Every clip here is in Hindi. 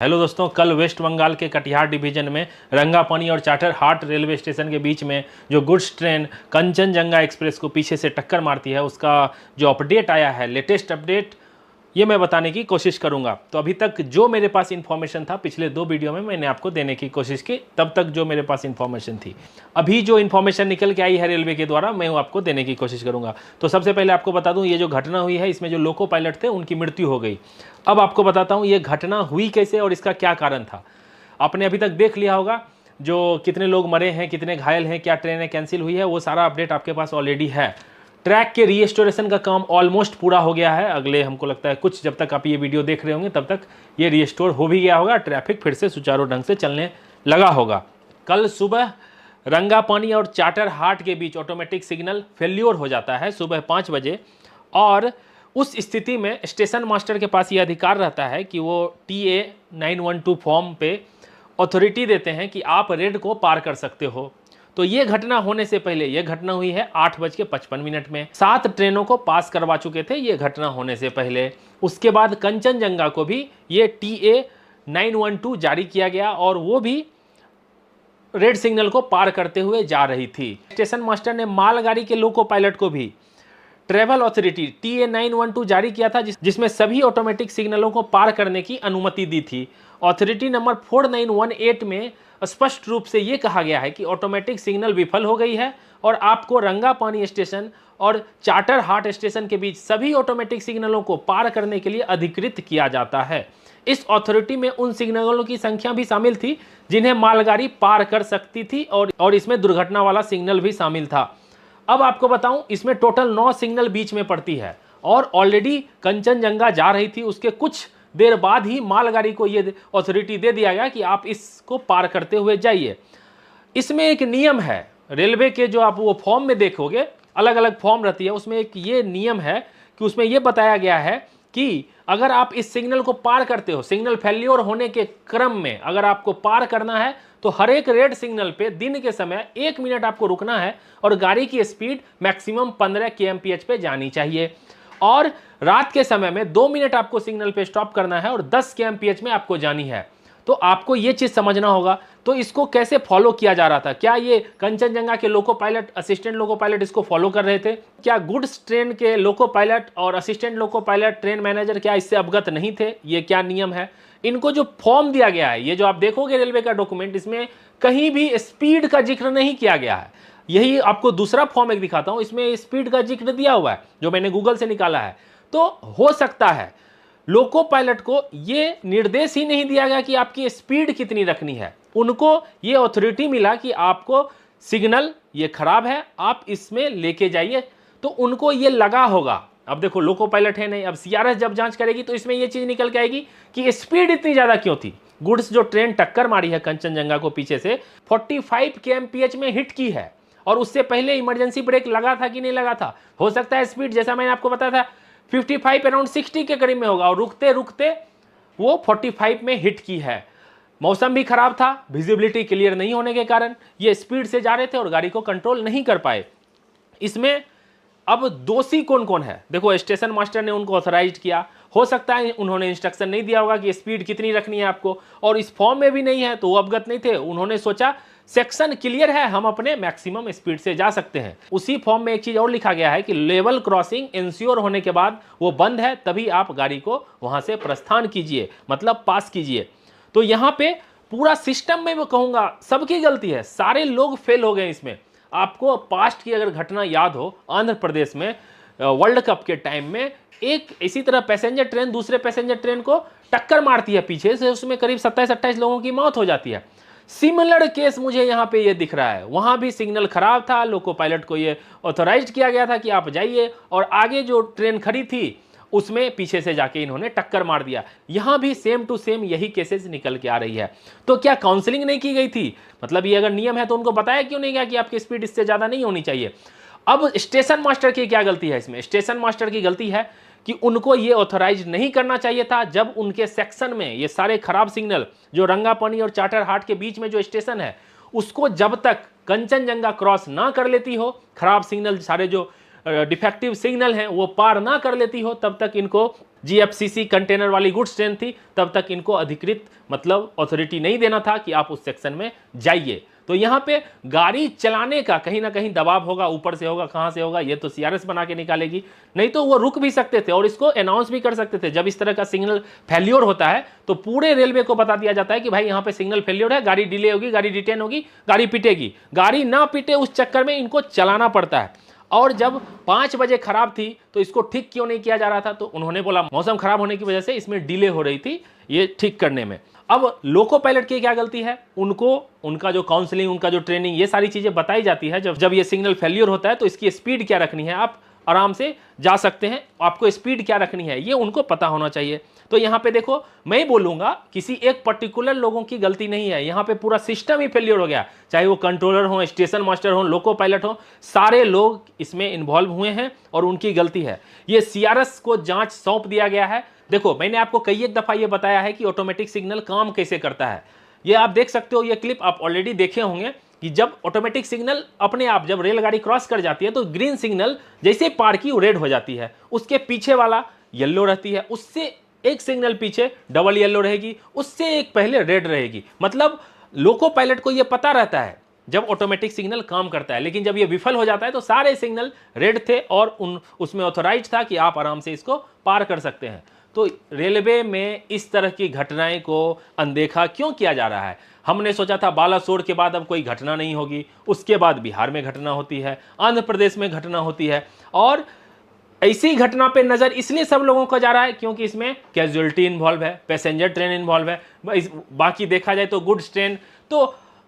हेलो दोस्तों, कल वेस्ट बंगाल के कटिहार डिवीजन में रंगापानी और चाटर हाट रेलवे स्टेशन के बीच में जो गुड्स ट्रेन कंचनजंगा एक्सप्रेस को पीछे से टक्कर मारती है, उसका जो अपडेट आया है, लेटेस्ट अपडेट, ये मैं बताने की कोशिश करूंगा। तो अभी तक जो मेरे पास इन्फॉर्मेशन था, पिछले 2 वीडियो में मैंने आपको देने की कोशिश की, तब तक जो मेरे पास इन्फॉर्मेशन थी। अभी जो इन्फॉर्मेशन निकल के आई है रेलवे के द्वारा, मैं वो आपको देने की कोशिश करूंगा। तो सबसे पहले आपको बता दूं, ये जो घटना हुई है, इसमें जो लोको पायलट थे उनकी मृत्यु हो गई। अब आपको बताता हूँ ये घटना हुई कैसे और इसका क्या कारण था। आपने अभी तक देख लिया होगा जो कितने लोग मरे हैं, कितने घायल हैं, क्या ट्रेनें कैंसिल हुई है, वो सारा अपडेट आपके पास ऑलरेडी है। ट्रैक के रीस्टोरेशन का काम ऑलमोस्ट पूरा हो गया है। अगले हमको लगता है कुछ, जब तक आप ये वीडियो देख रहे होंगे तब तक ये रीस्टोर हो भी गया होगा, ट्रैफिक फिर से सुचारू ढंग से चलने लगा होगा। कल सुबह रंगापानी और चाटर हाट के बीच ऑटोमेटिक सिग्नल फेल्योर हो जाता है सुबह 5 बजे, और उस स्थिति में स्टेशन मास्टर के पास ये अधिकार रहता है कि वो TA 912 फॉर्म पे अथॉरिटी देते हैं कि आप रेड को पार कर सकते हो। तो ये घटना होने से पहले, ये घटना हुई है 8:55 में, 7 ट्रेनों को पास करवा चुके थे ये घटना होने से पहले। उसके बाद कंचनजंगा को भी ये TA 912 जारी किया गया और वो भी रेड सिग्नल को पार करते हुए जा रही थी। स्टेशन मास्टर ने मालगाड़ी के लोको पायलट को भी ट्रेवल अथॉरिटी TA 912 जारी किया था, जिसमें सभी ऑटोमेटिक सिग्नलों को पार करने की अनुमति दी थी। अथॉरिटी नंबर 4918 में स्पष्ट रूप से यह कहा गया है कि ऑटोमेटिक सिग्नल विफल हो गई है और आपको रंगापानी स्टेशन और चाटर हाट स्टेशन के बीच सभी ऑटोमेटिक सिग्नलों को पार करने के लिए अधिकृत किया जाता है। इस अथॉरिटी में उन सिग्नलों की संख्या भी शामिल थी जिन्हें मालगाड़ी पार कर सकती थी, और इसमें दुर्घटना वाला सिग्नल भी शामिल था। अब आपको बताऊं, इसमें टोटल 9 सिग्नल बीच में पड़ती है और ऑलरेडी कंचनजंगा जा रही थी। उसके कुछ देर बाद ही मालगाड़ी को ये अथॉरिटी दे दिया गया कि आप इसको पार करते हुए जाइए। इसमें एक नियम है रेलवे के, जो आप वो फॉर्म में देखोगे, अलग अलग फॉर्म रहती है, उसमें एक ये नियम है कि उसमें ये बताया गया है कि अगर आप इस सिग्नल को पार करते हो, सिग्नल फेल्योर होने के क्रम में अगर आपको पार करना है, तो हर एक रेड सिग्नल पे दिन के समय 1 मिनट आपको रुकना है और गाड़ी की स्पीड मैक्सिमम 15 kmph पे जानी चाहिए, और रात के समय में 2 मिनट आपको सिग्नल पे स्टॉप करना है और 10 kmph में आपको जानी है। तो आपको ये चीज समझना होगा। तो इसको कैसे फॉलो किया जा रहा था? क्या ये कंचनजंगा के loco pilot, assistant loco pilot इसको फॉलो कर रहे थे? क्या गुड्स ट्रेन के लोको पायलट और assistant loco pilot, train manager, क्या इससे अवगत नहीं थे? ये क्या नियम है? इनको जो फॉर्म दिया गया है, ये जो आप देखोगे रेलवे का डॉक्यूमेंट, इसमें कहीं भी स्पीड का जिक्र नहीं किया गया है। यही आपको दूसरा फॉर्म एक दिखाता हूं, इसमें स्पीड का जिक्र दिया हुआ है जो मैंने गूगल से निकाला है। तो हो सकता है लोको पायलट को ये निर्देश ही नहीं दिया गया कि आपकी स्पीड कितनी रखनी है। उनको ये अथॉरिटी मिला कि आपको सिग्नल ये खराब है, आप इसमें लेके जाइए, तो उनको ये लगा होगा। अब देखो, लोको पायलट है नहीं, अब CRS जब जांच करेगी तो इसमें ये चीज निकल के आएगी कि स्पीड इतनी ज्यादा क्यों थी। गुड्स जो ट्रेन टक्कर मारी है कंचनजंगा को पीछे से, 45 kmph में हिट की है, और उससे पहले इमरजेंसी ब्रेक लगा था कि नहीं लगा था। हो सकता है स्पीड, जैसा मैंने आपको बताया था, 55 अराउंड 60 के करीब में होगा, और रुकते रुकते वो 45 में हिट की है। मौसम भी खराब था, विजिबिलिटी क्लियर नहीं होने के कारण ये स्पीड से जा रहे थे और गाड़ी को कंट्रोल नहीं कर पाए। इसमें अब दोषी कौन कौन है? देखो, स्टेशन मास्टर ने उनको ऑथराइज किया, हो सकता है उन्होंने इंस्ट्रक्शन नहीं दिया होगा कि स्पीड कितनी रखनी है आपको, और इस फॉर्म में भी नहीं है तो वो अवगत नहीं थे। उन्होंने सोचा सेक्शन क्लियर है, हम अपने मैक्सिमम स्पीड से जा सकते हैं। उसी फॉर्म में एक चीज और लिखा गया है कि लेवल क्रॉसिंग इंश्योर होने के बाद वो बंद है, तभी आप गाड़ी को वहां से प्रस्थान कीजिए, मतलब पास कीजिए। तो यहां पे पूरा सिस्टम में मैं कहूंगा सबकी गलती है, सारे लोग फेल हो गए इसमें। आपको पास्ट की अगर घटना याद हो, आंध्र प्रदेश में वर्ल्ड कप के टाइम में एक इसी तरह पैसेंजर ट्रेन दूसरे पैसेंजर ट्रेन को टक्कर मारती है पीछे से, उसमें करीब 27-28 लोगों की मौत हो जाती है। सिमिलर केस मुझे यहाँ पे ये दिख रहा है। वहां भी सिग्नल खराब था, लोको पायलट को ये ऑथोराइज किया गया था कि आप जाइए, और आगे जो ट्रेन खड़ी थी उसमें पीछे से जाके इन्होंने टक्कर मार दिया। यहां भी सेम टू सेम यही केसेस निकल के आ रही है। तो क्या काउंसलिंग नहीं की गई थी? मतलब ये अगर नियम है तो उनको बताया क्यों नहीं गया कि आपकी स्पीड इससे ज्यादा नहीं होनी चाहिए? अब स्टेशन मास्टर की क्या गलती है इसमें? स्टेशन मास्टर की गलती है कि उनको ये ऑथराइज नहीं करना चाहिए था। जब उनके सेक्शन में ये सारे खराब सिग्नल, जो रंगापानी और चाटर हाट के बीच में जो स्टेशन है, उसको जब तक कंचनजंगा क्रॉस ना कर लेती हो, खराब सिग्नल, सारे जो डिफेक्टिव सिग्नल हैं वो पार ना कर लेती हो, तब तक इनको जीएफसीसी कंटेनर वाली गुड्स ट्रेन थी, तब तक इनको अधिकृत मतलब अथॉरिटी नहीं देना था कि आप उस सेक्शन में जाइए। तो यहाँ पे गाड़ी चलाने का कहीं ना कहीं दबाव होगा, ऊपर से होगा, कहाँ से होगा ये तो सीआरएस बना के निकालेगी, नहीं तो वो रुक भी सकते थे और इसको अनाउंस भी कर सकते थे। जब इस तरह का सिग्नल फेल्योर होता है तो पूरे रेलवे को बता दिया जाता है कि भाई यहाँ पे सिग्नल फेल्योर है, गाड़ी डिले होगी, गाड़ी डिटेन होगी, गाड़ी पिटेगी। गाड़ी ना पिटे उस चक्कर में इनको चलाना पड़ता है। और जब 5 बजे खराब थी तो इसको ठीक क्यों नहीं किया जा रहा था, तो उन्होंने बोला मौसम खराब होने की वजह से इसमें डिले हो रही थी ये ठीक करने में। अब लोको पायलट की क्या गलती है, उनको उनका जो काउंसलिंग, उनका जो ट्रेनिंग, ये सारी चीजें बताई जाती है। जब ये सिग्नल फेल्योर होता है तो इसकी स्पीड क्या रखनी है, आप आराम से जा सकते हैं, आपको स्पीड क्या रखनी है ये उनको पता होना चाहिए। तो यहाँ पे देखो, मैं बोलूंगा किसी एक पर्टिकुलर लोगों की गलती नहीं है, यहाँ पे पूरा सिस्टम ही फेल्योर हो गया। चाहे वो कंट्रोलर हो, स्टेशन मास्टर हो, लोको पायलट हो, सारे लोग इसमें इन्वॉल्व हुए हैं और उनकी गलती है। ये सीआरएस को जांच सौंप दिया गया है। देखो, मैंने आपको कई एक दफा ये बताया है कि ऑटोमेटिक सिग्नल काम कैसे करता है। ये आप देख सकते हो, ये क्लिप आप ऑलरेडी देखे होंगे कि जब ऑटोमेटिक सिग्नल अपने आप, जब रेलगाड़ी क्रॉस कर जाती है तो ग्रीन सिग्नल जैसे पार की वो रेड हो जाती है, उसके पीछे वाला येलो रहती है, उससे एक सिग्नल पीछे डबल येलो रहेगी, उससे एक पहले रेड रहेगी। मतलब लोको पायलट को ये पता रहता है जब ऑटोमेटिक सिग्नल काम करता है, लेकिन जब ये विफल हो जाता है तो सारे सिग्नल रेड थे और उसमें ऑथोराइज था कि आप आराम से इसको पार कर सकते हैं। तो रेलवे में इस तरह की घटनाएं को अनदेखा क्यों किया जा रहा है? हमने सोचा था बालासोर के बाद अब कोई घटना नहीं होगी, उसके बाद बिहार में घटना होती है, आंध्र प्रदेश में घटना होती है, और ऐसी घटना पे नजर इसलिए सब लोगों का जा रहा है क्योंकि इसमें कैजुअलिटी इन्वॉल्व है, पैसेंजर ट्रेन इन्वॉल्व है। बाकी देखा जाए तो गुड्स ट्रेन तो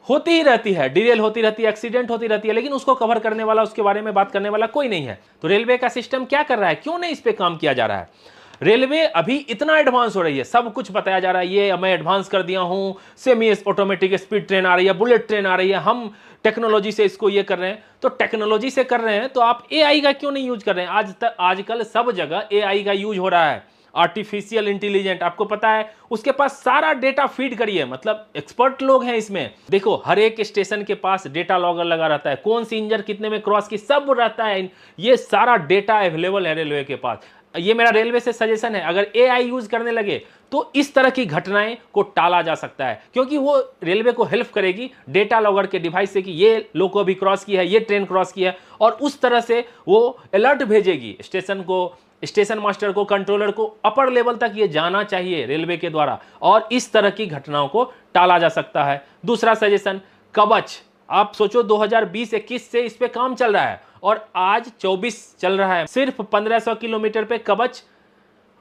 होती ही रहती है, डिरेल होती रहती है, एक्सीडेंट होती रहती है, लेकिन उसको कवर करने वाला, उसके बारे में बात करने वाला कोई नहीं है। तो रेलवे का सिस्टम क्या कर रहा है, क्यों नहीं इस पे काम किया जा रहा है? रेलवे अभी इतना एडवांस हो रही है, सब कुछ बताया जा रहा है, ये मैं एडवांस कर दिया हूं, सेमी ऑटोमेटिक स्पीड ट्रेन आ रही है, बुलेट ट्रेन आ रही है, हम टेक्नोलॉजी से इसको ये कर रहे हैं। तो टेक्नोलॉजी से कर रहे हैं तो आप एआई का क्यों नहीं यूज कर रहे हैं? आजकल सब जगह एआई का यूज हो रहा है, आर्टिफिशियल इंटेलिजेंट, आपको पता है, उसके पास सारा डेटा फीड करिए, मतलब एक्सपर्ट लोग हैं इसमें। देखो, हर एक स्टेशन के पास डेटा लॉगर लगा रहता है, कौन सी इंजन कितने में क्रॉस की, सब रहता है, ये सारा डेटा अवेलेबल है रेलवे के पास। ये मेरा रेलवे से सजेशन है, अगर एआई यूज करने लगे तो इस तरह की घटनाएं को टाला जा सकता है, क्योंकि वो रेलवे को हेल्प करेगी डेटा लॉगर के डिवाइस से कि ये लोको अभी क्रॉस की है, ये ट्रेन क्रॉस की है, और उस तरह से वो अलर्ट भेजेगी स्टेशन को, स्टेशन मास्टर को, कंट्रोलर को, अपर लेवल तक ये जाना चाहिए रेलवे के द्वारा, और इस तरह की घटनाओं को टाला जा सकता है। दूसरा सजेशन, कवच। आप सोचो 2020-21 से इस पे काम चल रहा है और आज 24 चल रहा है, सिर्फ 1500 किलोमीटर पे कवच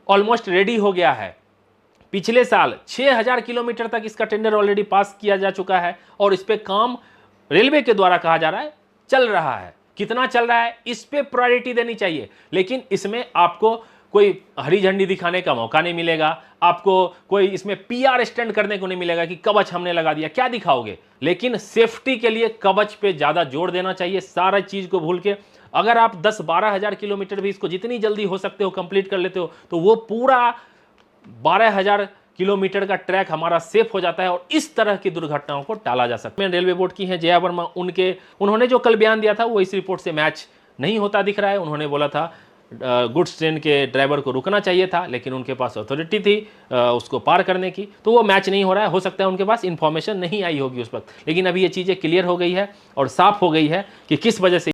ऑलमोस्ट रेडी हो गया है। पिछले साल 6000 किलोमीटर तक इसका टेंडर ऑलरेडी पास किया जा चुका है और इस पे काम रेलवे के द्वारा कहा जा रहा है चल रहा है। कितना चल रहा है, इस पे प्रायोरिटी देनी चाहिए, लेकिन इसमें आपको कोई हरी झंडी दिखाने का मौका नहीं मिलेगा, आपको कोई इसमें पीआर स्टंट करने को नहीं मिलेगा कि कवच हमने लगा दिया, क्या दिखाओगे? लेकिन सेफ्टी के लिए कवच पे ज्यादा जोर देना चाहिए, सारा चीज को भूल के। अगर आप 10-12 हजार किलोमीटर भी इसको जितनी जल्दी हो सकते हो कंप्लीट कर लेते हो तो वो पूरा 12,000 किलोमीटर का ट्रैक हमारा सेफ हो जाता है और इस तरह की दुर्घटनाओं को टाला जा सकता है। रेलवे बोर्ड की हैं जया वर्मा, उन्होंने जो कल बयान दिया था वो इस रिपोर्ट से मैच नहीं होता दिख रहा है। उन्होंने बोला था गुड्स ट्रेन के ड्राइवर को रुकना चाहिए था, लेकिन उनके पास अथॉरिटी थी उसको पार करने की, तो वो मैच नहीं हो रहा है। हो सकता है उनके पास इन्फॉर्मेशन नहीं आई होगी उस वक्त, लेकिन अभी ये चीज़ें क्लियर हो गई है और साफ हो गई है कि किस वजह से